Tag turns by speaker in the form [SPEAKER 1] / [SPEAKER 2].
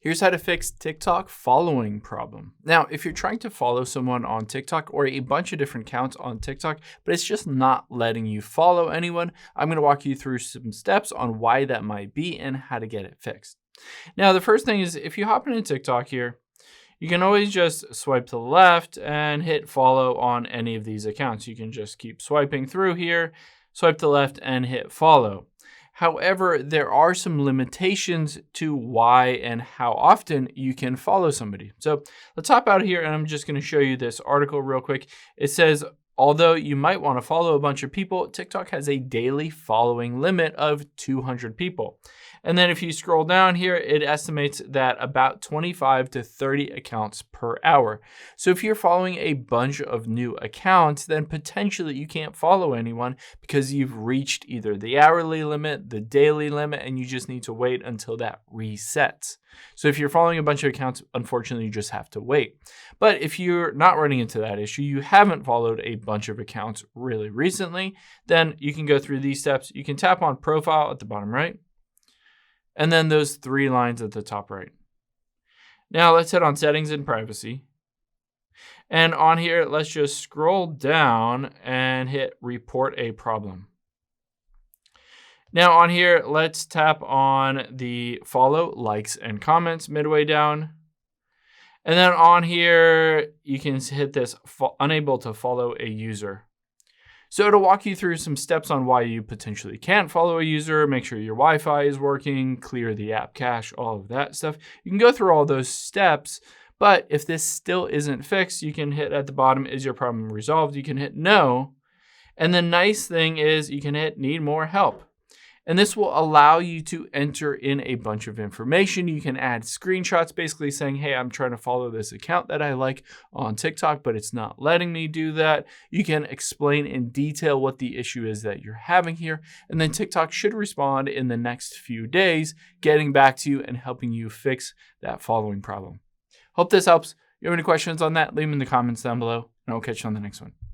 [SPEAKER 1] Here's how to fix TikTok following problem. Now, if you're trying to follow someone on TikTok or a bunch of different accounts on TikTok, but it's just not letting you follow anyone, I'm going to walk you through some steps on why that might be and how to get it fixed. Now, the first thing is if you hop into TikTok here, you can always just swipe to the left and hit follow on any of these accounts. You can just keep swiping through here, swipe to the left and hit follow. However, there are some limitations to why and how often you can follow somebody. So let's hop out of here and I'm just going to show you this article real quick. It says, although you might want to follow a bunch of people, TikTok has a daily following limit of 200 people. And then if you scroll down here, it estimates that about 25 to 30 accounts per hour. So if you're following a bunch of new accounts, then potentially you can't follow anyone because you've reached either the hourly limit, the daily limit, and you just need to wait until that resets. So if you're following a bunch of accounts, unfortunately, you just have to wait. But if you're not running into that issue, you haven't followed a bunch of accounts really recently, then you can go through these steps. You can tap on profile at the bottom right, and then those three lines at the top right. Now let's hit on settings and privacy. And on here, let's just scroll down and hit report a problem. Now on here, let's tap on the follow, likes, and comments midway down. And then on here, you can hit this unable to follow a user. So it'll walk you through some steps on why you potentially can't follow a user, make sure your Wi-Fi is working, clear the app cache, all of that stuff. You can go through all those steps, but if this still isn't fixed, you can hit at the bottom, is your problem resolved? You can hit no. And the nice thing is you can hit need more help. And this will allow you to enter in a bunch of information. You can add screenshots basically saying, hey, I'm trying to follow this account that I like on TikTok, but it's not letting me do that. You can explain in detail what the issue is that you're having here. And then TikTok should respond in the next few days, getting back to you and helping you fix that following problem. Hope this helps. If you have any questions on that, leave them in the comments down below, and I'll catch you on the next one.